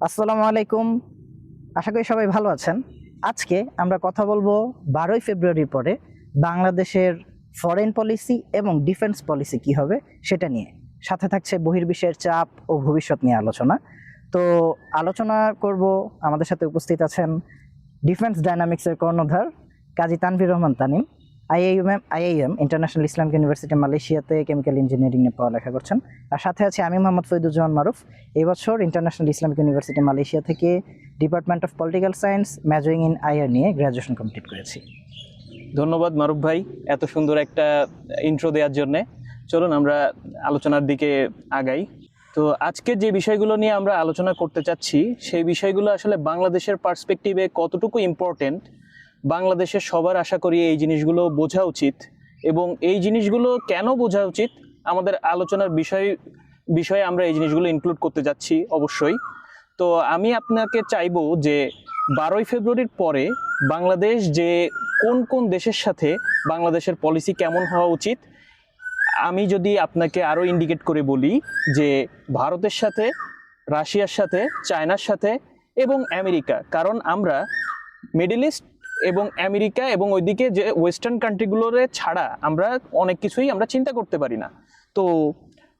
আসসালামু আলাইকুম। আশা করি সবাই ভালো আছেন। আজকে আমরা কথা বলবো 12ই ফেব্রুয়ারির পরে বাংলাদেশের ফরেন পলিসি এবং ডিফেন্স পলিসি কী হবে সেটা নিয়ে। সাথে থাকছে বহির্বিশ্বের চাপ ও ভবিষ্যৎ নিয়ে আলোচনা। তো আলোচনা করব, আমাদের সাথে উপস্থিত আছেন ডিফেন্স ডায়নামিক্সের কর্ণধার Kazi Tanvir Rahman Tanim. IIM international Islamic university মালয়েশিয়াতে কেমিক্যাল ইঞ্জিনিয়ারিং নিয়ে পড়ালেখা করছেন। আর সাথে আছে আমি মোহাম্মদ ফৈদুজ্জামান মারুফ। এবছর ইন্টারন্যাশনাল ইসলামিক ইউনিভার্সিটি মালয়েশিয়া থেকে department of political science majoring in IR নিয়ে গ্র্যাজুয়েশন কমপ্লিট করেছি। ধন্যবাদ মারুফ ভাই, এত সুন্দর একটা ইন্ট্রো দেওয়ার জন্য। চলুন আমরা আলোচনার দিকে আগাই। তো আজকে যে বিষয়গুলো নিয়ে আমরা আলোচনা করতে চাচ্ছি সেই বিষয়গুলো আসলে বাংলাদেশের পার্সপেক্টিভে কতটুকু ইম্পর্টেন্ট, বাংলাদেশের সবার আশা করি এই জিনিসগুলো বোঝা উচিত, এবং এই জিনিসগুলো কেন বোঝা উচিত আমাদের আলোচনার বিষয়ে আমরা এই জিনিসগুলো ইনক্লুড করতে যাচ্ছি অবশ্যই। তো আমি আপনাকে চাইবো যে 12ই ফেব্রুয়ারির পরে বাংলাদেশ যে কোন কোন দেশের সাথে বাংলাদেশের পলিসি কেমন হওয়া উচিত, আমি যদি আপনাকে আরও ইন্ডিকেট করে বলি যে ভারতের সাথে, রাশিয়ার সাথে, চায়নার সাথে এবং আমেরিকা, কারণ আমরা মিডল ইস্ট এবং আমেরিকা এবং ওইদিকে যে ওয়েস্টার্ন কান্ট্রিগুলোরে ছাড়া আমরা অনেক কিছুই আমরা চিন্তা করতে পারি না। তো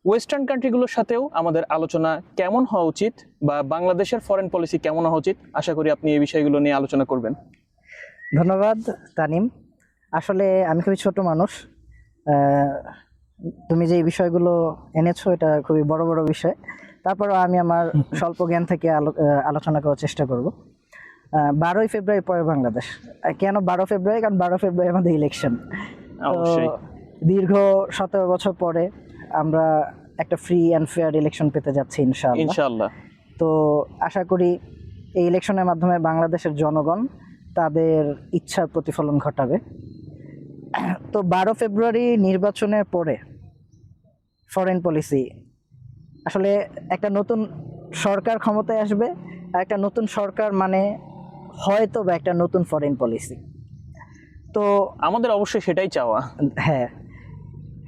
ওয়েস্টার্ন কান্ট্রিগুলোর সাথেও আমাদের আলোচনা কেমন হওয়া উচিত বা বাংলাদেশের ফরেন পলিসি কেমন হওয়া উচিত, আশা করি আপনি এই বিষয়গুলো নিয়ে আলোচনা করবেন। ধন্যবাদ তানিম। আসলে আমি খুবই ছোট মানুষ, তুমি যে এই বিষয়গুলো এনেছো এটা খুবই বড় বড় বিষয়। তারপরও আমি আমার স্বল্প জ্ঞান থেকে আলোচনা করার চেষ্টা করব। 12ই ফেব্রুয়ারি পরে বাংলাদেশ, কেন 12 ফেব্রুয়ারি? কারণ 12 ফেব্রুয়ারি আমাদের ইলেকশন। দীর্ঘ 17 বছর পরে আমরা একটা ফ্রি অ্যান্ড ফেয়ার ইলেকশন পেতে যাচ্ছি ইনশাআল্লাহ। তো আশা করি এই ইলেকশনের মাধ্যমে বাংলাদেশের জনগণ তাদের ইচ্ছার প্রতিফলন ঘটাবে। তো 12 ফেব্রুয়ারি নির্বাচনের পরে ফরেন পলিসি, আসলে একটা নতুন সরকার ক্ষমতায় আসবে, আর একটা নতুন সরকার মানে হয়তো বা একটা নতুন ফরেন পলিসি। তো আমাদের অবশ্যই সেটাই চাওয়া। হ্যাঁ,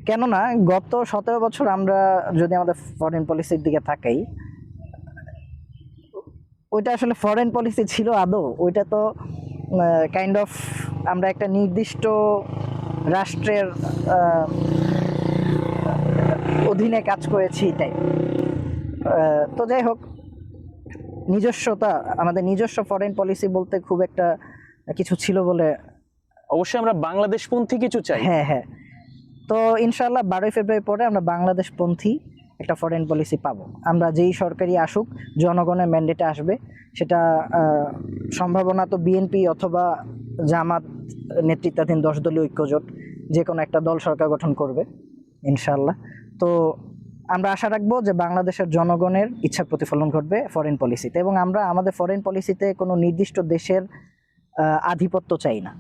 কেননা গত 17 বছর আমরা যদি আমাদের ফরেন পলিসির দিকে তাকাই, ওইটা আসলে ফরেন পলিসি ছিল আদৌ? ওইটা তো কাইন্ড অফ আমরা একটা নির্দিষ্ট রাষ্ট্রের অধীনে কাজ করেছি টাইপ। তো যাই হোক, নিজস্বতা, আমাদের নিজস্ব ফরেন পলিসি বলতে খুব একটা কিছু ছিল বলে অবশ্যই আমরা বাংলাদেশপন্থী কিছু চাই। হ্যাঁ, তো ইনশাআল্লাহ 12ই ফেব্রুয়ারি পরে আমরা বাংলাদেশপন্থী একটা ফরেন পলিসি পাবো। আমরা যেই সরকারি আসুক, জনগণের ম্যান্ডেটে আসবে, সেটা সম্ভাবনা তো বিএনপি অথবা জামাত নেতৃত্বাধীন 10 দলীয় ঐক্যজোট যে কোনো একটা দল সরকার গঠন করবে ইনশাআল্লাহ। তো আমরা আশা রাখবো যে বাংলাদেশের জনগণের ইচ্ছার প্রতিফলন ঘটবে ফরেন পলিসিতে, এবং আমরা আমাদের ফরেন পলিসিতে কোনো নির্দিষ্ট দেশের আধিপত্য চাই না।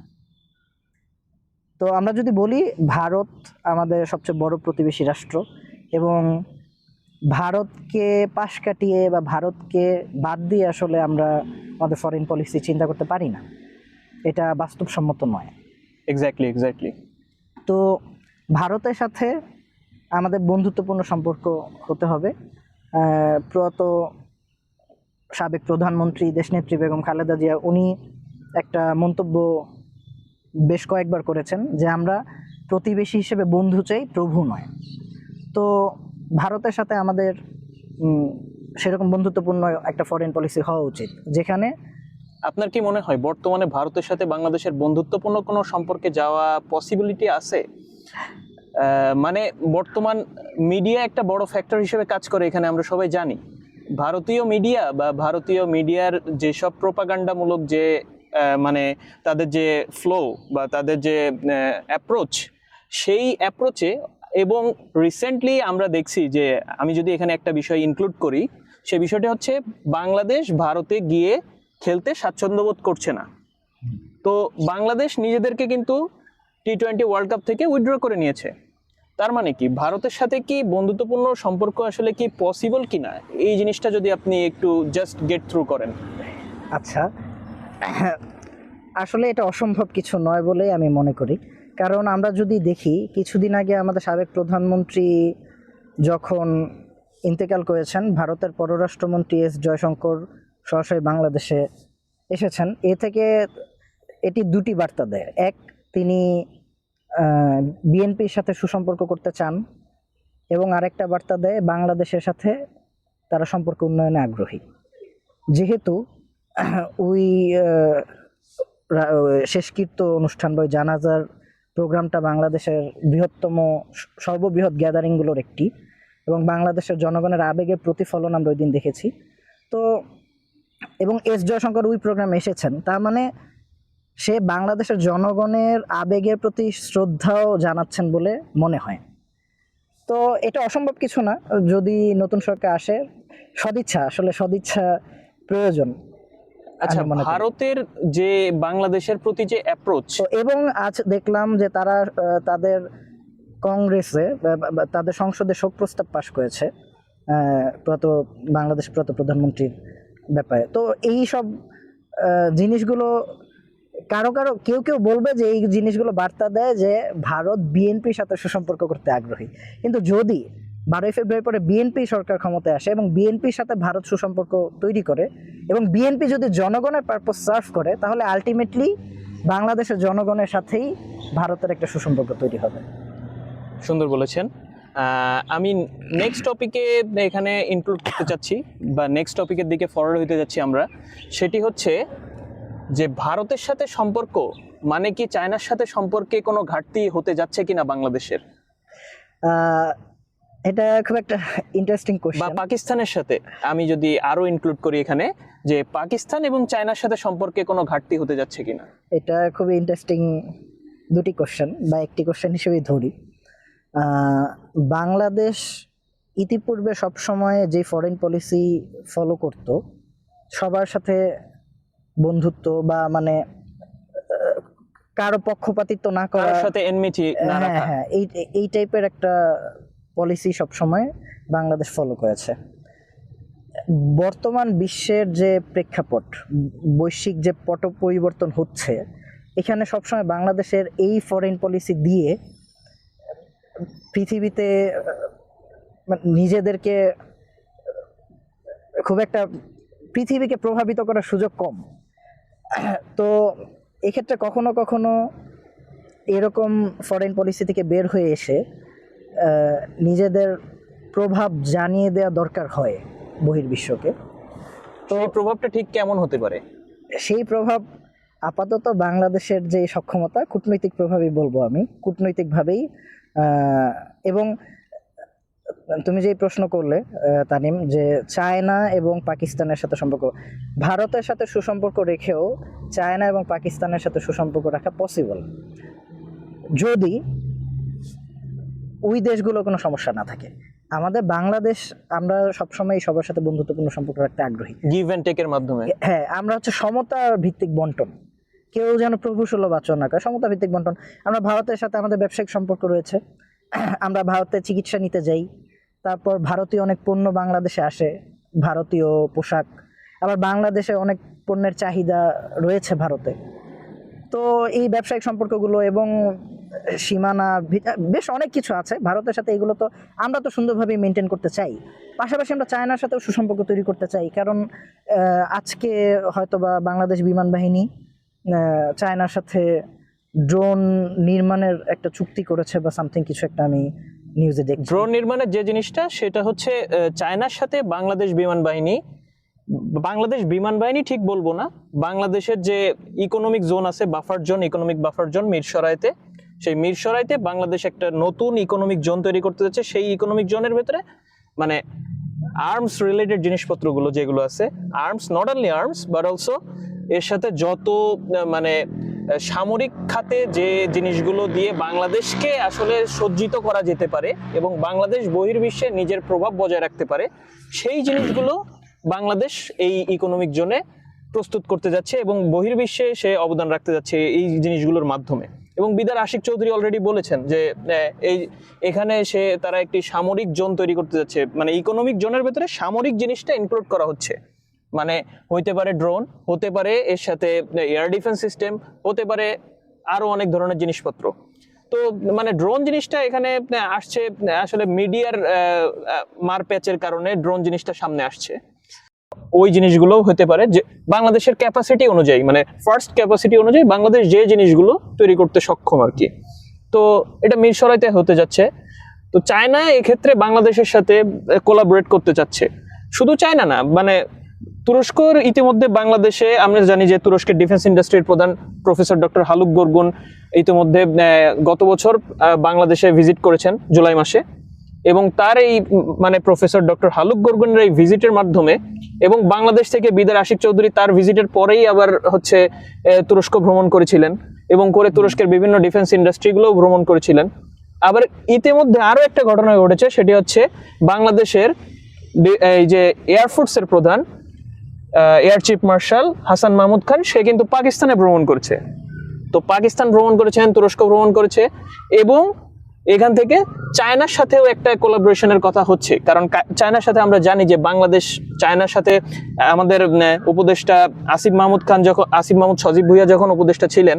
তো আমরা যদি বলি, ভারত আমাদের সবচেয়ে বড় প্রতিবেশী রাষ্ট্র, এবং ভারতকে পাশ কাটিয়ে বা ভারতকে বাদ দিয়ে আসলে আমরা আমাদের ফরেন পলিসি চিন্তা করতে পারি না, এটা বাস্তবসম্মত নয়। এক্স্যাক্টলি। তো ভারতের সাথে আমাদের বন্ধুত্বপূর্ণ সম্পর্ক হতে হবে। প্রয়াত সাবেক প্রধানমন্ত্রী দেশনেত্রী বেগম খালেদা জিয়া, উনি একটা মন্তব্য বেশ কয়েকবার করেছেন যে আমরা প্রতিবেশী হিসেবে বন্ধু চাই, প্রভু নয়। তো ভারতের সাথে আমাদের সেরকম বন্ধুত্বপূর্ণ একটা ফরেন পলিসি হওয়া উচিত, যেখানে আপনার কি মনে হয় বর্তমানে ভারতের সাথে বাংলাদেশের বন্ধুত্বপূর্ণ কোনো সম্পর্কে যাওয়া পসিবিলিটি আছে? মানে বর্তমান মিডিয়া একটা বড় ফ্যাক্টর হিসেবে কাজ করে এখানে, আমরা সবাই জানি। ভারতীয় মিডিয়া বা ভারতীয় মিডিয়ার যেসব প্রোপাগান্ডামূলক যে মানে তাদের যে ফ্লো বা তাদের যে অ্যাপ্রোচ, সেই অ্যাপ্রোচে, এবং রিসেন্টলি আমরা দেখছি যে, আমি যদি এখানে একটা বিষয় ইনক্লুড করি, সে বিষয়টা হচ্ছে বাংলাদেশ ভারতে গিয়ে খেলতে স্বাচ্ছন্দ্য বোধ করছে না। তো বাংলাদেশ নিজেদেরকে কিন্তু T20 ওয়ার্ল্ড কাপ থেকে উইথড্র করে নিয়েছে। তার মানে কি ভারতের সাথে কি বন্ধুত্বপূর্ণ সম্পর্ক আসলে কি পসিবল কিনা, এই জিনিসটা যদি আপনি একটু জাস্ট গেট থ্রু করেন। আচ্ছা, আসলে এটা অসম্ভব কিছু নয় বলেই আমি মনে করি। কারণ আমরা যদি দেখি, কিছুদিন আগে আমাদের সাবেক প্রধানমন্ত্রী যখন ইন্তেকাল করেছেন, ভারতের পররাষ্ট্রমন্ত্রী এস জয়শঙ্কর সরাসরি বাংলাদেশে এসেছেন। এ থেকে এটি দুটি বার্তা দেয়। এক, তিনি বিএনপির সাথে সুসম্পর্ক করতে চান, এবং আরেকটা বার্তা দেয় বাংলাদেশের সাথে তারা সম্পর্ক উন্নয়নে আগ্রহী। যেহেতু ওই শেষকৃত্য অনুষ্ঠান বা জানাজার প্রোগ্রামটা বাংলাদেশের বৃহত্তম সর্ববৃহৎ গ্যাদারিংগুলোর একটি, এবং বাংলাদেশের জনগণের আবেগের প্রতিফলন আমরা ওই দিন দেখেছি। তো এবং এস জয়শঙ্কর ওই প্রোগ্রামে এসেছেন, তার মানে সে বাংলাদেশের জনগণের আবেগের প্রতি শ্রদ্ধাও জানাচ্ছেন বলে মনে হয়। তো এটা অসম্ভব কিছু না, যদি নতুন সরকার আসে। সদিচ্ছা প্রয়োজন। আচ্ছা, আমি মনে করি। ভারতের যে বাংলাদেশের প্রতি যে অ্যাপ্রোচ, তো এবং আজ দেখলাম যে তারা তাদের কংগ্রেসে তাদের সংসদে শোক প্রস্তাব পাশ করেছে বাংলাদেশ প্রধানমন্ত্রীর ব্যাপারে। তো এই সব জিনিসগুলো কেউ বলবে যে এই জিনিসগুলো বার্তা দেয় যে ভারত বিএনপির সাথে সুসম্পর্ক করতে আগ্রহী। কিন্তু যদি 12ই ফেব্রুয়ারি পরে বিএনপি সরকার ক্ষমতায় আসে এবং বিএনপির সাথে ভারত সুসম্পর্ক তৈরি করে, এবং বিএনপি যদি জনগণের পারপাস সার্ভ করে, তাহলে আলটিমেটলি বাংলাদেশের জনগণের সাথেই ভারতের একটা সুসম্পর্ক তৈরি হবে। সুন্দর বলেছেন। আমি নেক্সট টপিকে এখানে ইনক্লুড করতে চাচ্ছি, বা নেক্সট টপিকের দিকে ফরওয়ার্ড হতে যাচ্ছি আমরা। সেটি হচ্ছে যে ভারতের সাথে সম্পর্ক মানে কি চায়নার সাথে সম্পর্কে কোনো ঘাটতি হতে যাচ্ছে কিনা বাংলাদেশের, এটা খুব একটা ইন্টারেস্টিং বা কোশ্চেন। পাকিস্তানের সাথে আমি যদি আরো ইনক্লুড করি এখানে, যে পাকিস্তান এবং চায়নার সাথে সম্পর্কে কোনো ঘাটতি হতে যাচ্ছে কিনা। এটা খুবই ইন্টারেস্টিং দুটি কোশ্চেন, বা একটি কোশ্চেন হিসেবেই ধরি। বাংলাদেশ ইতিপূর্বে সবসময় যে ফরেন পলিসি ফলো করত, সবার সাথে বন্ধুত্ব বা মানে কারো পক্ষপাতিত্ব না করা, কারোর সাথে এনমিটি না রাখা, হ্যাঁ, এই টাইপের একটা পলিসি সবসময় বাংলাদেশ ফলো করেছে। বর্তমান বিশ্বের যে প্রেক্ষাপট, বৈশ্বিক যে পট পরিবর্তন হচ্ছে, এখানে সবসময় বাংলাদেশের এই ফরেন পলিসি দিয়ে পৃথিবীতে নিজেদেরকে খুব একটা পৃথিবীকে প্রভাবিত করার সুযোগ কম। তো এক্ষেত্রে কখনো কখনো এরকম ফরেন পলিসি থেকে বের হয়ে এসে নিজেদের প্রভাব জানিয়ে দেওয়া দরকার হয় বহির্বিশ্বকে। তো এই প্রভাবটা ঠিক কেমন হতে পারে? সেই প্রভাব আপাতত বাংলাদেশের যে সক্ষমতা, কূটনৈতিক প্রভাবই বলবো আমি, কূটনৈতিকভাবেই। এবং তুমি যেই প্রশ্ন করলে তানিম, যে চায়না এবং পাকিস্তানের সাথে সম্পর্ক, ভারতের সাথে সুসম্পর্ক রেখেও চায়না এবং পাকিস্তানের সাথে সুসম্পর্ক রাখা পসিবল, যদি ওই দেশগুলো কোনো সমস্যা না থাকে। আমাদের বাংলাদেশ, আমরা সবসময় সবার সাথে বন্ধুত্বপূর্ণ সম্পর্ক রাখতে আগ্রহী, গিভ অ্যান্ড টেকের মাধ্যমে। হ্যাঁ, আমরা হচ্ছে সমতা ভিত্তিক বন্টন, কেউ যেন প্রভুসুলভ আচরণ না করে, সমতা ভিত্তিক বন্টন। আমরা ভারতের সাথে আমাদের ব্যবসায়িক সম্পর্ক রয়েছে, আমরা ভারতে চিকিৎসা নিতে যাই, তারপর ভারতীয় অনেক পণ্য বাংলাদেশে আসে, ভারতীয় পোশাক, আবার বাংলাদেশে অনেক পণ্যের চাহিদা রয়েছে ভারতে। তো এই ব্যবসায়িক সম্পর্কগুলো এবং সীমানা বেশ অনেক কিছু আছে ভারতের সাথে, এগুলো তো আমরা তো সুন্দরভাবে মেনটেন করতে চাই। পাশাপাশি আমরা চায়নার সাথেও সুসম্পর্ক তৈরি করতে চাই, কারণ আজকে হয়তোবা বাংলাদেশ বিমান বাহিনী চায়নার সাথে ড্রোন নির্মাণের একটা চুক্তি করেছে বা সামথিং কিছু একটা, আমি নিউজে দেখছি। ড্রোন নির্মাণের যে জিনিসটা, সেটা হচ্ছে চায়নার সাথে বাংলাদেশ বিমান বাহিনী ঠিক বলবো না, বাংলাদেশের যে ইকোনমিক জোন আছে, ইকোনমিক বাফার জোন মিরসরাইতে, সেই মিরসরাইতে বাংলাদেশ একটা নতুন ইকোনমিক জোন তৈরি করতে যাচ্ছে। সেই ইকোনমিক জোনের ভেতরে মানে আর্মস রিলেটেড জিনিসপত্রগুলো যেগুলো আছে, arms, not only arms but also এর সাথে যত মানে সামরিক খাতে যে জিনিসগুলো দিয়ে বাংলাদেশকে আসলে সজ্জিত করা যেতে পারে এবং বাংলাদেশ বহির্বিশ্বে নিজের প্রভাব বজায় রাখতে পারে, সেই জিনিসগুলো বাংলাদেশ এই ইকোনমিক জোনে প্রস্তুত করতে যাচ্ছে এবং বহির্বিশ্বে সে অবদান রাখতে যাচ্ছে এই জিনিসগুলোর মাধ্যমে। এবং বিদার আশিক চৌধুরী অলরেডি বলেছেন যে এখানে তারা একটি সামরিক জোন তৈরি করতে যাচ্ছে, মানে ইকোনমিক জোনের ভেতরে সামরিক জিনিসটা ইনক্লুড করা হচ্ছে। মানে হইতে পারে ড্রোন, হতে পারে এর সাথে এয়ার ডিফেন্স সিস্টেম, হতে পারে আরো অনেক ধরনের জিনিসপত্র। তো মানে ড্রোন জিনিসটা এখানে আসছে আসলে মিডিয়ার মারপ্যাচের কারণে ড্রোন জিনিসটা সামনে আসছে। ওই জিনিসগুলো হতে পারে যে বাংলাদেশের ক্যাপাসিটি অনুযায়ী, মানে ফার্স্ট ক্যাপাসিটি অনুযায়ী বাংলাদেশ যে জিনিসগুলো তৈরি করতে সক্ষম আর কি। তো এটা মিরসরাইতে হতে যাচ্ছে। তো চায়না এক্ষেত্রে বাংলাদেশের সাথে কোলাবোরেট করতে চাচ্ছে। শুধু চায়না না, মানে তুরস্কর ইতিমধ্যে বাংলাদেশে, আমরা জানি যে তুরস্কের ডিফেন্স ইন্ডাস্ট্রির প্রধান প্রফেসর ডক্টর হালুক গর্গুন ইতিমধ্যে গত বছর বাংলাদেশে ভিজিট করেছেন জুলাই মাসে, এবং তার এই মানে প্রফেসর ডক্টর হালুক গর্গুনের এই ভিজিটের মাধ্যমে, এবং বাংলাদেশ থেকে বিদার আশিক চৌধুরী তার ভিজিটের পরেই আবার হচ্ছে তুরস্ক ভ্রমণ করেছিলেন, এবং করে তুরস্কের বিভিন্ন ডিফেন্স ইন্ডাস্ট্রিগুলোও ভ্রমণ করেছিলেন। আবার ইতিমধ্যে আরো একটা ঘটনা ঘটেছে, সেটি হচ্ছে বাংলাদেশের এই যে এয়ারফোর্সের প্রধান air chief marshal Hasan Mahmud Khan, সে কিন্তু পাকিস্তানে ভ্রমণ করেছে। তো পাকিস্তান ভ্রমণ করেছেন, তুরস্ক ভ্রমণ করেছে, এবং এখান থেকে চায়নার সাথেও একটা কোলাবোরেশনের কথা হচ্ছে। কারণ চায়নার সাথে আমরা জানি যে বাংলাদেশ চায়নার সাথে, আমাদের উপদেষ্টা আসিফ মাহমুদ সজীব ভুইয়া যখন উপদেষ্টা ছিলেন,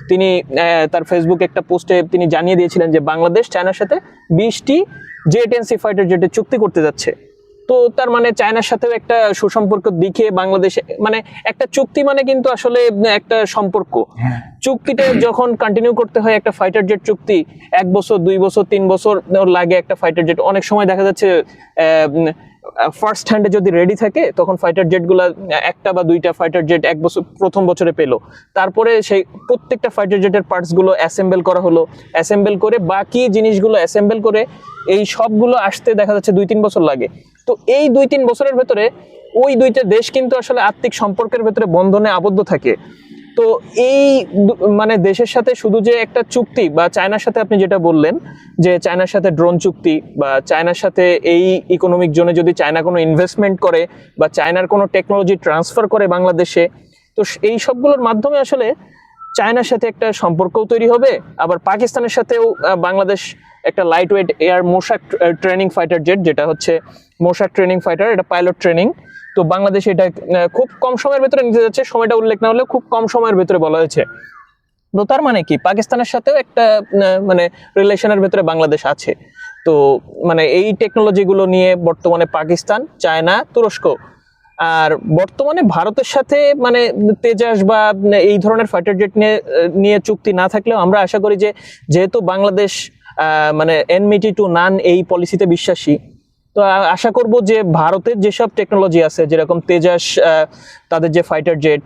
তিনি তার ফেসবুক একটা পোস্টে তিনি জানিয়ে দিয়েছিলেন যে বাংলাদেশ চায়নার সাথে 20টি জে-10C ফাইটার জেটের চুক্তি করতে যাচ্ছে। তো তার মানে চায়নার সাথেও একটা সুসম্পর্ক দিকে বাংলাদেশে, মানে একটা চুক্তি মানে কিন্তু আসলে একটা সম্পর্ক। চুক্তিটা যখন কন্টিনিউ করতে হয়, একটা ফাইটার জেট চুক্তি 1 বছর 2 বছর 3 বছর লাগে একটা ফাইটার জেট। অনেক সময় দেখা যাচ্ছে ফার্স্ট হ্যান্ডে যদি রেডি থাকে, তখন ফাইটার জেটগুলো একটা বা দুইটা ফাইটার জেট 1 বছর প্রথম বছরে পেলো, তারপরে সেই প্রত্যেকটা ফাইটার জেটের পার্টসগুলো অ্যাসেম্বল করা হলো, অ্যাসেম্বল করে বাকি জিনিসগুলো অ্যাসেম্বল করে এই সবগুলো আসতে দেখা যাচ্ছে 2-3 বছর লাগে। তো এই 2-3 বছরের ভেতরে ওই দুইটা দেশ কিন্তু আসলে আর্থিক সম্পর্কের ভেতরে বন্ধনে আবদ্ধ থাকে। তো এই মানে দেশের সাথে শুধু যে একটা চুক্তি, বা চায়নার সাথে আপনি যেটা বললেন যে চায়নার সাথে ড্রোন চুক্তি, বা চায়নার সাথে এই ইকোনমিক জোনে যদি চায়না কোনো ইনভেস্টমেন্ট করে, বা চায়নার কোনো টেকনোলজি ট্রান্সফার করে বাংলাদেশে, তো এই সবগুলোর মাধ্যমে আসলে চায়নার সাথে একটা সম্পর্কও তৈরি হবে। আবার পাকিস্তানের সাথেও বাংলাদেশ একটা light weight air Mushshak training fighter jet, যেটা হচ্ছে মোশাক ট্রেনিং ফাইটার, এটা পাইলট ট্রেনিং। তো বাংলাদেশ এটা খুব কম সময়ের ভেতরে নিতে যাচ্ছে, সময়টা উল্লেখ না হলেও খুব কম সময়ের ভেতরে বলা হয়েছে। তো তার মানে কি, পাকিস্তানের সাথেও একটা মানে রিলেশনের ভেতরে বাংলাদেশ আছে। তো মানে এই টেকনোলজিগুলো নিয়ে বর্তমানে পাকিস্তান, চায়না, তুরস্ক, আর বর্তমানে ভারতের সাথে মানে তেজাস বা এই ধরনের ফাইটার জেট নিয়ে চুক্তি না থাকলেও আমরা আশা করি যে যেহেতু বাংলাদেশ মানে এনমিটি টু নান এই পলিসিতে বিশ্বাসী, তো আশা করব যে ভারতের যেসব টেকনোলজি আছে, যেরকম তেজাস তাদের যে ফাইটার জেট,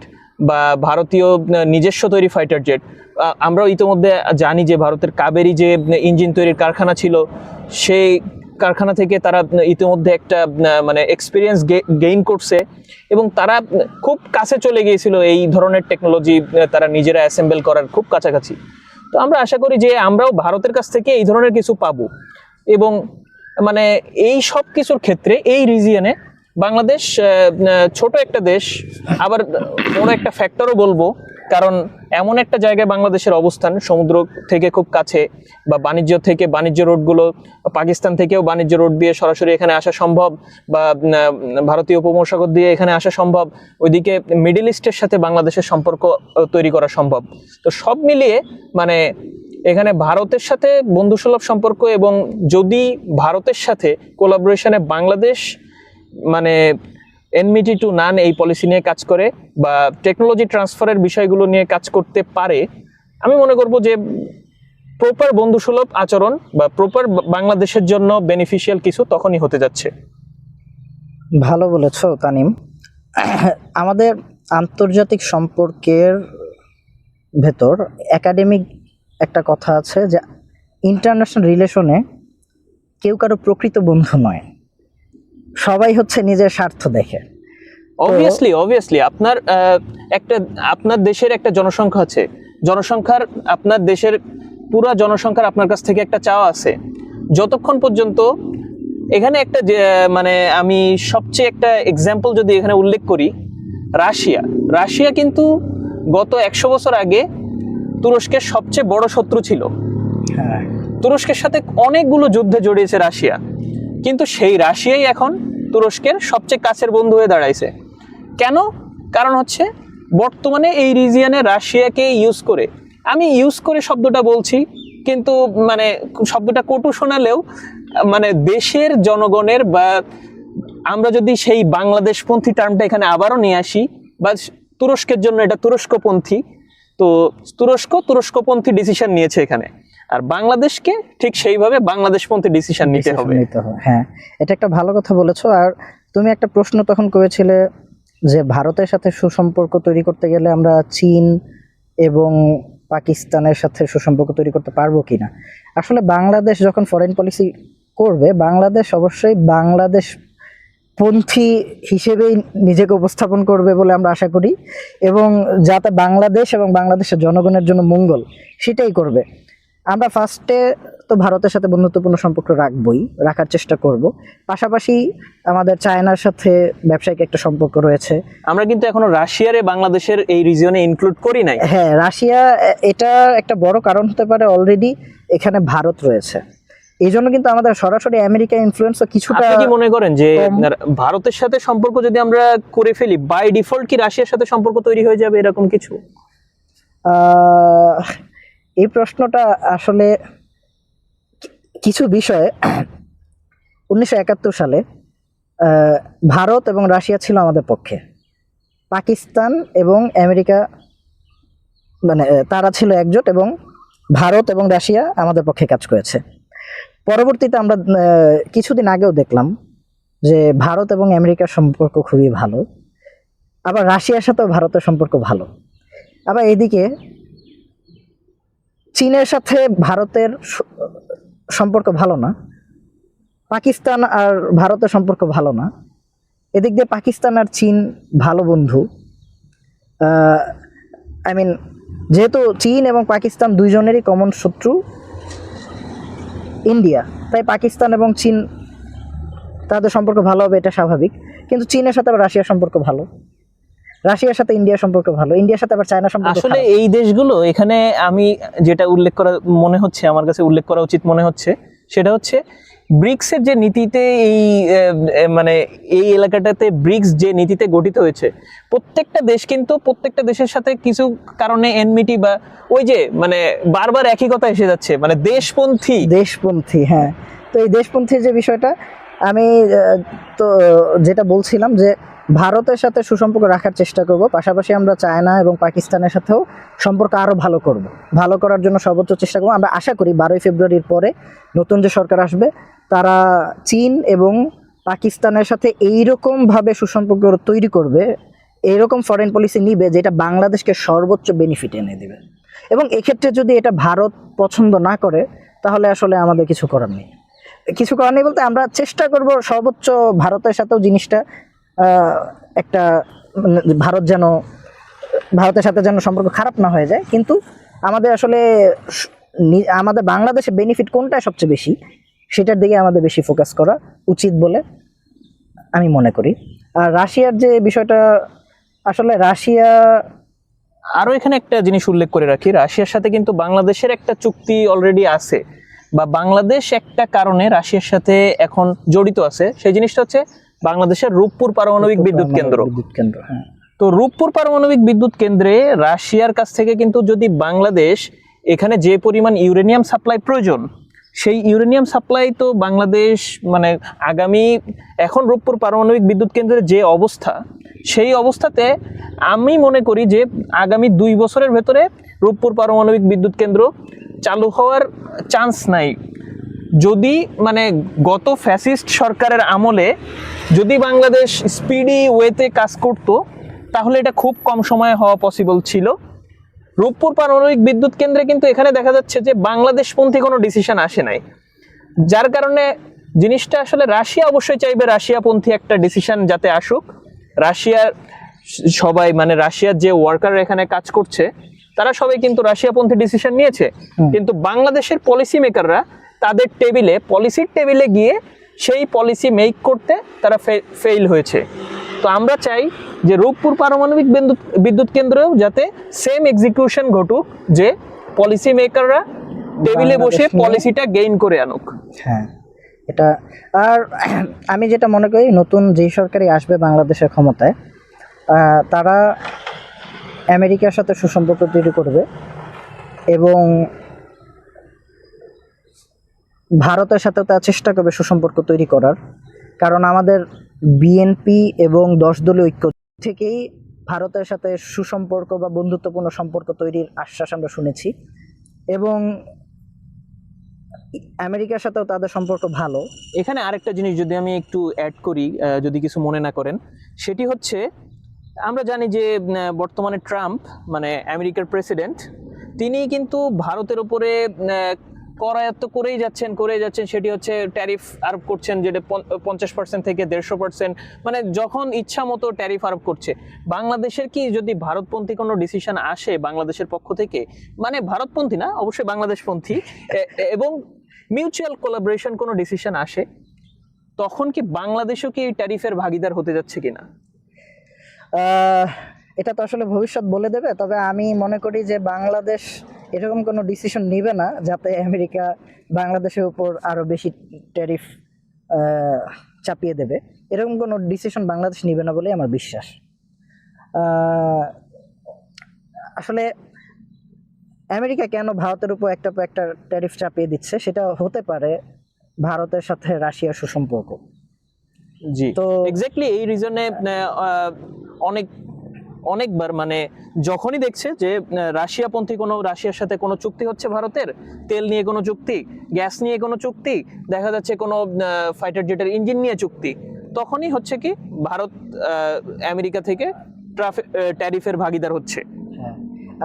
বা ভারতীয় নিজস্ব তৈরি ফাইটার জেট, আমরাও ইতিমধ্যে জানি যে ভারতের কাবেরী যে ইঞ্জিন তৈরির কারখানা ছিল, সেই কারখানা থেকে তারা ইতিমধ্যে একটা মানে এক্সপিরিয়েন্স গেইন করছে, এবং তারা খুব কাছে চলে গিয়েছিল এই ধরনের টেকনোলজি তারা নিজেরা অ্যাসেম্বল করার খুব কাছাকাছি। তো আমরা আশা করি যে আমরাও ভারতের কাছ থেকে এই ধরনের কিছু পাবো, এবং মানে এই সব কিছুর ক্ষেত্রে এই রিজিয়নে বাংলাদেশ ছোট একটা দেশ, আবার বড় একটা ফ্যাক্টরও বলবো, কারণ এমন একটা জায়গায় বাংলাদেশের অবস্থান, সমুদ্র থেকে খুব কাছে, বা বাণিজ্য রোডগুলো পাকিস্তান থেকেও বাণিজ্য রোড দিয়ে সরাসরি এখানে আসা সম্ভব, বা ভারতীয় উপমহাসাগর দিয়ে এখানে আসা সম্ভব, ওইদিকে মিডল ইস্টের সাথে বাংলাদেশের সম্পর্ক তৈরি করা সম্ভব। তো সব মিলিয়ে মানে এখানে ভারতের সাথে বন্ধুসুলভ সম্পর্ক, এবং যদি ভারতের সাথে কোলাবোরেশনে বাংলাদেশ মানে এনমিটি টু নান এই পলিসি নিয়ে কাজ করে, বা টেকনোলজি ট্রান্সফারের বিষয়গুলো নিয়ে কাজ করতে পারে, আমি মনে করব যে প্রপার বন্ধুসুলভ আচরণ বা প্রপার বাংলাদেশের জন্য বেনিফিশিয়াল কিছু তখনই হতে যাচ্ছে। ভালো বলেছো তানিম। আমাদের আন্তর্জাতিক সম্পর্কের ভেতর একাডেমিক একটা কথা আছে যে ইন্টারন্যাশনাল রিলেশনে কেউ কারো প্রকৃত বন্ধু নয়, সবাই হচ্ছে নিজের স্বার্থ দেখে। অবভিয়াসলি আপনার দেশের একটা জনসংখ্যা আছে, আপনার দেশের পুরো জনসংখ্যার আপনার কাছ থেকে একটা চাওয়া আছে। যতক্ষণ পর্যন্ত এখানে একটা মানে আমি সবচেয়ে একটা এক্সাম্পল যদি এখানে উল্লেখ করি, রাশিয়া কিন্তু গত 100 বছর আগে তুরস্কের সবচেয়ে বড় শত্রু ছিল। তুরস্কের সাথে অনেকগুলো যুদ্ধে জড়িয়েছে রাশিয়া, কিন্তু সেই রাশিয়াই এখন তুরস্কের সবচেয়ে কাছের বন্ধু হয়ে দাঁড়াইছে। কেন? কারণ হচ্ছে বর্তমানে এই রিজিয়নে রাশিয়াকে আমি ইউজ করে শব্দটা বলছি, কিন্তু মানে শব্দটা কটু শোনালেও মানে দেশের জনগণের বা আমরা যদি সেই বাংলাদেশপন্থী টার্মটা এখানে আবারও নিয়ে আসি, বা তুরস্কের জন্য এটা তুরস্কপন্থী, তো তুরস্কপন্থী ডিসিশন নিয়েছে এখানে, আর বাংলাদেশকে ঠিক সেইভাবে বাংলাদেশপন্থী ডিসিশন নিতে হবে। হ্যাঁ, এটা একটা ভালো কথা বলেছো। আর তুমি একটা প্রশ্ন তখন করেছিলে যে ভারতের সাথে সুসম্পর্ক তৈরি করতে গেলে আমরা চীন এবং পাকিস্তানের সাথে সুসম্পর্ক তৈরি করতে পারবো কিনা। আসলে বাংলাদেশ যখন ফরেন পলিসি করবে, বাংলাদেশ অবশ্যই বাংলাদেশ পন্থী হিসেবেই নিজেকে উপস্থাপন করবে বলে আমরা আশা করি, এবং যাতে বাংলাদেশ এবং বাংলাদেশের জনগণের জন্য মঙ্গল সেটাই করবে। আমরা ফার্স্টে তো ভারতের সাথে বন্ধুত্বপূর্ণ সম্পর্ক রাখার চেষ্টা করব। পাশাপাশি আমাদের চায়নার সাথে ব্যবসায়িক একটা সম্পর্ক রয়েছে। আমরা কিন্তু এখনো রাশিয়ারে বাংলাদেশের এই রিজিয়নে ইনক্লুড করি নাই। হ্যাঁ, রাশিয়া এটা একটা বড় কারণ হতে পারে, অলরেডি এখানে ভারত রয়েছে, এই জন্য কিন্তু আমাদের সরাসরি আমেরিকা ইনফ্লুয়েন্সও কিছুটা। আপনি কি মনে করেন যে ভারতের সাথে সম্পর্ক যদি আমরা করে ফেলি, বাই ডিফল্ট কি রাশিয়ার সাথে সম্পর্ক তৈরি হয়ে যাবে এরকম কিছু? এই প্রশ্নটা আসলে কিছু বিষয়ে 1971 সালে ভারত এবং রাশিয়া ছিল আমাদের পক্ষে, পাকিস্তান এবং আমেরিকা মানে তারা ছিল একজোট, এবং ভারত এবং রাশিয়া আমাদের পক্ষে কাজ করেছে। পরবর্তীতে আমরা কিছুদিন আগেও দেখলাম যে ভারত এবং আমেরিকার সম্পর্ক খুবই ভালো, আবার রাশিয়ার সাথেও ভারতের সম্পর্ক ভালো। আবার এদিকে চীনের সাথে ভারতের সম্পর্ক ভালো না, পাকিস্তান আর ভারতের সম্পর্ক ভালো না। এদিক দিয়ে পাকিস্তান আর চীন ভালো বন্ধু। যেহেতু চীন এবং পাকিস্তান দুইজনেরই কমন শত্রু ইন্ডিয়া, তাই পাকিস্তান এবং চীন তাদের সম্পর্ক ভালো হবে, এটা স্বাভাবিক। কিন্তু চীনের সাথে আবার রাশিয়ার সম্পর্ক ভালো, রাশিয়ার সাথে ইন্ডিয়ার সম্পর্ক ভালো, ইন্ডিয়ার সাথে আবার চায়নার সম্পর্ক। আসলে এই দেশগুলো এখানে আমি যেটা উল্লেখ করা উচিত মনে হচ্ছে সেটা হচ্ছে ব্রিক্সের যে নীতিতে এই এলাকাটাতে ব্রিক্স যে নীতিতে গঠিত হয়েছে, প্রত্যেকটা দেশ কিন্তু প্রত্যেকটা দেশের সাথে কিছু কারণে এনমিটি বা ওই যে বারবার একই কথা এসে যাচ্ছে, দেশপন্থী। হ্যাঁ, তো এই দেশপন্থীর যে বিষয়টা আমি তো যেটা বলছিলাম যে ভারতের সাথে সুসম্পর্ক রাখার চেষ্টা করব, পাশাপাশি আমরা চায়না এবং পাকিস্তানের সাথেও সম্পর্ক আরও ভালো করার জন্য সর্বোচ্চ চেষ্টা করবো। আমরা আশা করি 12ই ফেব্রুয়ারির পরে নতুন যে সরকার আসবে তারা চীন এবং পাকিস্তানের সাথে এইরকমভাবে সুসম্পর্ক তৈরি করবে, এইরকম ফরেন পলিসি নিবে যেটা বাংলাদেশকে সর্বোচ্চ বেনিফিট এনে দেবে। এবং এক্ষেত্রে যদি এটা ভারত পছন্দ না করে তাহলে আসলে আমাদের কিছু করার নেই বলতে আমরা চেষ্টা করব সর্বোচ্চ ভারতের সাথেও জিনিসটা একটা ভারতের সাথে যেন সম্পর্ক খারাপ না হয়ে যায়। কিন্তু আমাদের আসলে আমাদের বাংলাদেশে বেনিফিট কোনটা সবচেয়ে বেশি সেটার দিকে আমাদের বেশি ফোকাস করা উচিত বলে আমি মনে করি। আর রাশিয়ার যে বিষয়টা, আসলে রাশিয়া আরও এখানে একটা জিনিস উল্লেখ করে রাখি, রাশিয়ার সাথে কিন্তু বাংলাদেশের একটা চুক্তি অলরেডি আছে, বা বাংলাদেশ একটা কারণে রাশিয়ার সাথে এখন জড়িত আছে। সেই জিনিসটা হচ্ছে বাংলাদেশের রূপপুর পারমাণবিক বিদ্যুৎ কেন্দ্র। হ্যাঁ, তো রূপপুর পারমাণবিক বিদ্যুৎ কেন্দ্রে রাশিয়ার কাছ থেকে কিন্তু যদি বাংলাদেশ এখানে যে পরিমাণ ইউরেনিয়াম সাপ্লাই প্রয়োজন, সেই ইউরেনিয়াম সাপ্লাই তো বাংলাদেশ আগামী এখন রূপপুর পারমাণবিক বিদ্যুৎ কেন্দ্রের যে অবস্থা, সেই অবস্থাতে আমি মনে করি যে আগামী 2 বছরের ভেতরে রূপপুর পারমাণবিক বিদ্যুৎ কেন্দ্র চালু হওয়ার চান্স নাই। যদি গত ফ্যাসিস্ট সরকারের আমলে যদি বাংলাদেশ স্পিডি ওয়েতে কাজ করত তাহলে এটা খুব কম সময়ে হওয়া পসিবল ছিল। রূপপুর পারমাণবিক বিদ্যুৎ কেন্দ্রে কিন্তু এখানে দেখা যাচ্ছে যে বাংলাদেশপন্থী কোনো ডিসিশন আসে নাই, যার কারণে জিনিসটা আসলে রাশিয়া অবশ্যই চাইবে রাশিয়াপন্থী একটা ডিসিশন যাতে আসুক। রাশিয়ার সবাই রাশিয়ার যে ওয়ার্কার এখানে কাজ করছে তারা সবাই কিন্তু রাশিয়াপন্থী ডিসিশন নিয়েছে, কিন্তু বাংলাদেশের পলিসি মেকাররা তাদের পলিসির টেবিলে গিয়ে সেই পলিসি মেক করতে তারা ফেল হয়েছে। তো আমরা চাই যে রূপপুর পারমাণবিক বিদ্যুৎ কেন্দ্রেও যাতে সেম এক্সিকিউশন ঘটুক, যে পলিসি মেকাররা টেবিলে বসে পলিসিটা গেইন করে আনুক। হ্যাঁ, এটা। আর আমি যেটা মনে করি, নতুন যেই সরকারই আসবে বাংলাদেশের ক্ষমতায়, তারা আমেরিকার সাথে সুসম্পর্ক তৈরি করবে এবং ভারতের সাথেও তারা চেষ্টা করবে সুসম্পর্ক তৈরি করার। কারণ আমাদের বিএনপি এবং 10 দলীয় ঐক্য থেকেই ভারতের সাথে সুসম্পর্ক বা বন্ধুত্বপূর্ণ সম্পর্ক তৈরির আশ্বাস আমরা শুনেছি, এবং আমেরিকার সাথেও তাদের সম্পর্ক ভালো। এখানে আরেকটা জিনিস যদি আমি একটু অ্যাড করি, যদি কিছু মনে না করেন, সেটি হচ্ছে আমরা জানি যে বর্তমানে ট্রাম্প মানে আমেরিকার প্রেসিডেন্ট, তিনি কিন্তু ভারতের উপরে করায়ত্ত করেই যাচ্ছেন, সেটি হচ্ছে ট্যারিফ আরোপ করছেন, যেটা 50% থেকে 150%, মানে যখন ইচ্ছা মতো ট্যারিফ আরোপ করছে। বাংলাদেশের কি যদি ভারতপন্থী কোনো ডিসিশন আসে বাংলাদেশের পক্ষ থেকে, মানে ভারতপন্থী না, অবশ্যই বাংলাদেশপন্থী, এবং মিউচুয়াল কোলাবোরেশন কোনো ডিসিশন আসে, তখন কি বাংলাদেশও কি ট্যারিফের ভাগিদার হতে যাচ্ছে কিনা? এটা তো আসলে ভবিষ্যৎ বলে দেবে, তবে আমি মনে করি যে বাংলাদেশ এরকম কোনো ডিসিশন নেবে না যাতে আমেরিকা বাংলাদেশের উপর আরো বেশি ট্যারিফ চাপিয়ে দেবে। এরকম কোনো ডিসিশন বাংলাদেশ নেবে না বলে আমার বিশ্বাস। আসলে আমেরিকা কেন ভারতের উপর একটা ট্যারিফ চাপিয়ে দিচ্ছে, সেটা হতে পারে ভারতের সাথে রাশিয়ার সুসম্পর্ক। জি, তো এক্স্যাক্টলি এই রিজনে অনেকবার মানে যখনই দেখছে যে রাশিয়ার সাথে কোনো চুক্তি হচ্ছে ভারতের, তেল নিয়ে কোনো চুক্তি, গ্যাস নিয়ে কোনো চুক্তি, দেখা যাচ্ছে কোনো ফাইটার জেটের ইঞ্জিন নিয়ে চুক্তি, তখনই হচ্ছে কি ভারত আমেরিকা থেকে ট্যারিফের ভাগিদার হচ্ছে। হ্যাঁ,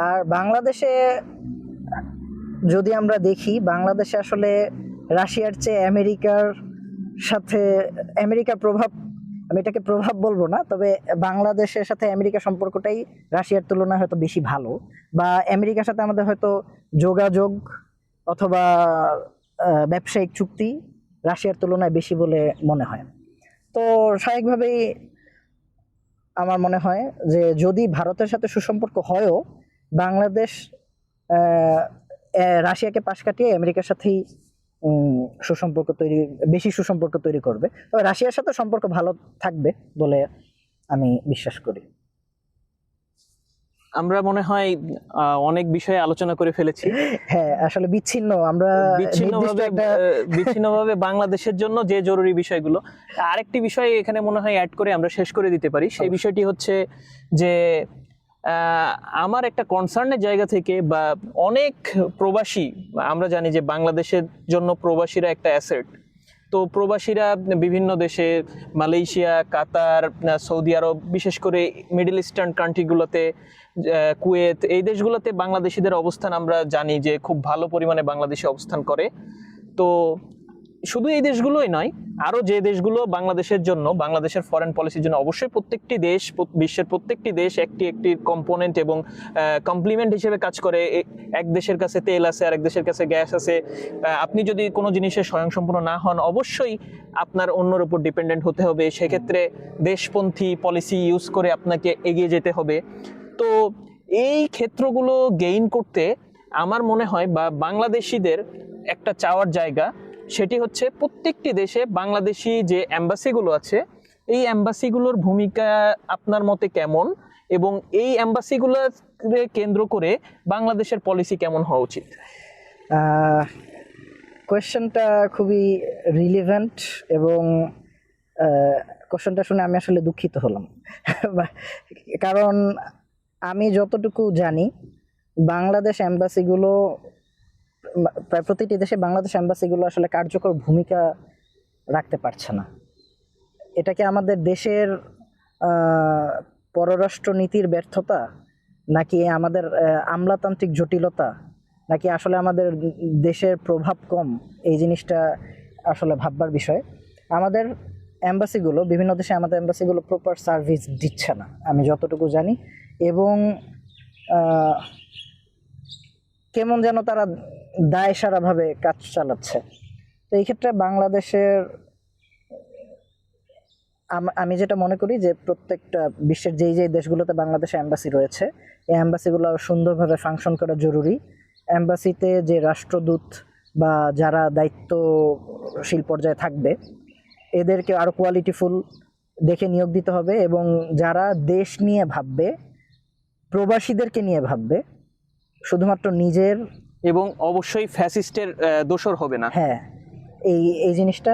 আর বাংলাদেশে যদি আমরা দেখি, বাংলাদেশে আসলে রাশিয়ার চেয়ে আমেরিকার প্রভাব, আমি এটাকে প্রভাব বলবো না, তবে বাংলাদেশের সাথে আমেরিকার সম্পর্কটাই রাশিয়ার তুলনায় হয়তো বেশি ভালো, বা আমেরিকার সাথে আমাদের হয়তো যোগাযোগ অথবা ব্যবসায়িক চুক্তি রাশিয়ার তুলনায় বেশি বলে মনে হয়। তো স্বাভাবিকভাবেই আমার মনে হয় যে যদি ভারতের সাথে সুসম্পর্ক হয়ও, বাংলাদেশ রাশিয়াকে পাশ কাটিয়ে আমেরিকার সাথেই বেশি সুসম্পর্ক তৈরি করবে। তবে রাশিয়ার সাথে সম্পর্ক ভালো থাকবে বলে আমি বিশ্বাস করি। আমরা মনে হয় অনেক বিষয়ে আলোচনা করে ফেলেছি। হ্যাঁ, আসলে আমরা বিচ্ছিন্নভাবে বাংলাদেশের জন্য যে জরুরি বিষয়গুলো, আরেকটি বিষয় এখানে মনে হয় অ্যাড করে আমরা শেষ করে দিতে পারি। সেই বিষয়টি হচ্ছে যে আমার একটা কনসার্নের জায়গা থেকে, বা অনেক প্রবাসী, আমরা জানি যে বাংলাদেশের জন্য প্রবাসীরা একটা অ্যাসেট। তো প্রবাসীরা বিভিন্ন দেশে, মালয়েশিয়া, কাতার, সৌদি আরব, বিশেষ করে মিডল ইস্টার্ন কান্ট্রিগুলোতে, কুয়েত, এই দেশগুলোতে বাংলাদেশিদের অবস্থান আমরা জানি যে খুব ভালো পরিমাণে বাংলাদেশে অবস্থান করে। তো শুধু এই দেশগুলোই নয়, আরও যে দেশগুলো বাংলাদেশের জন্য, বাংলাদেশের ফরেন পলিসির জন্য, অবশ্যই প্রত্যেকটি দেশ, বিশ্বের প্রত্যেকটি দেশ একটি কম্পোনেন্ট এবং কমপ্লিমেন্ট হিসেবে কাজ করে। এক দেশের কাছে তেল আছে, আরেক দেশের কাছে গ্যাস আছে। আপনি যদি কোনো জিনিসে স্বয়ংসম্পূর্ণ না হন, অবশ্যই আপনার অন্যর উপর ডিপেন্ডেন্ট হতে হবে। সেক্ষেত্রে দেশপন্থী পলিসি ইউজ করে আপনাকে এগিয়ে যেতে হবে। তো এই ক্ষেত্রগুলো গেইন করতে আমার মনে হয়, বা বাংলাদেশিদের একটা চাওয়ার জায়গা, সেটি হচ্ছে প্রত্যেকটি দেশে বাংলাদেশি যে অ্যাম্বাসিগুলো আছে, এই অ্যাম্বাসিগুলোর ভূমিকা আপনার মতে কেমন, এবং এই অ্যাম্বাসিগুলোকে কেন্দ্র করে বাংলাদেশের পলিসি কেমন হওয়া উচিত? কোয়েশ্চেনটা খুবই রিলেভেন্ট, এবং কোয়েশ্চেনটা শুনে আমি আসলে দুঃখিত হলাম। কারণ আমি যতটুকু জানি, বাংলাদেশ অ্যাম্বাসিগুলো, প্রায় প্রতিটি দেশে বাংলাদেশ অ্যাম্বাসিগুলো আসলে কার্যকর ভূমিকা রাখতে পারছে না। এটা কি আমাদের দেশের পররাষ্ট্র নীতির ব্যর্থতা, নাকি আমাদের আমলাতান্ত্রিক জটিলতা, নাকি আসলে আমাদের দেশের প্রভাব কম? এই জিনিসটা আসলে ভাববার বিষয়। আমাদের অ্যাম্বাসিগুলো, বিভিন্ন দেশে আমাদের অ্যাম্বাসিগুলো প্রপার সার্ভিস দিচ্ছে না আমি যতটুকু জানি, এবং কেমন যেন তারা দায়সারাভাবে কাজ চালাচ্ছে। তো এই ক্ষেত্রে বাংলাদেশের, আমি যেটা মনে করি যে প্রত্যেকটা বিশ্বের যেই দেশগুলোতে বাংলাদেশে অ্যাম্বাসি রয়েছে, এই অ্যাম্বাসিগুলো সুন্দরভাবে ফাংশন করা জরুরি। অ্যাম্বাসিতে যে রাষ্ট্রদূত বা যারা দায়িত্বশীল পর্যায়ে থাকবে, এদেরকে আরও কোয়ালিটিফুল দেখে নিয়োগ দিতে হবে, এবং যারা দেশ নিয়ে ভাববে, প্রবাসীদেরকে নিয়ে ভাববে, শুধুমাত্র নিজের, এবং অবশ্যই ফ্যাসিস্টের দোসর হবে না। হ্যাঁ, এই জিনিসটা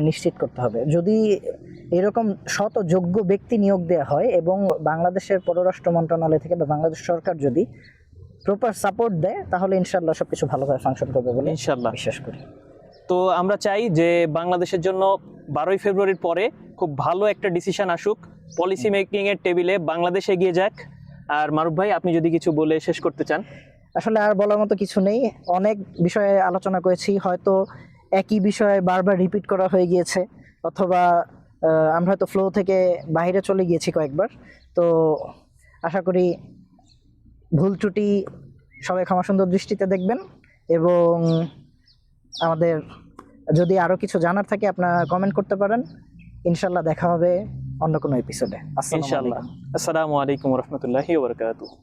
নিশ্চিত করতে হবে। যদি এরকম শত যোগ্য ব্যক্তি নিয়োগ দেওয়া হয় এবং বাংলাদেশের পররাষ্ট্র মন্ত্রণালয় থেকে বা বাংলাদেশ সরকার যদি প্রপার সাপোর্ট দেয়, তাহলে ইনশাল্লাহ সবকিছু ভালোভাবে ফাংশন করবে বলে ইনশাল্লাহ বিশ্বাস করি। তো আমরা চাই যে বাংলাদেশের জন্য 12ই ফেব্রুয়ারির পরে খুব ভালো একটা ডিসিশন আসুক, পলিসি মেকিং এর টেবিলে বাংলাদেশ এগিয়ে যাক। আর মারুফ ভাই, আপনি যদি কিছু বলে শেষ করতে চান। আসলে আর বলার মতো কিছু নেই, অনেক বিষয়ে আলোচনা করেছি, হয়তো একই বিষয়ে বারবার রিপিট করা হয়ে গিয়েছে, অথবা আমরা হয়তো ফ্লো থেকে বাইরে চলে গিয়েছি কয়েকবার। তো আশা করি ভুল ত্রুটি সবাই ক্ষমা সুন্দর দৃষ্টিতে দেখবেন, এবং আমাদের যদি আরো কিছু জানার থাকে আপনারা কমেন্ট করতে পারেন। ইনশাল্লাহ দেখা হবে অন্য কোনো এপিসোডে। আসসালামু ইনশাআল্লাহ। আলাইকুম। আসসালামু আলাইকুম রহমতুল্লাহি ওয়া বারাকাতুহু।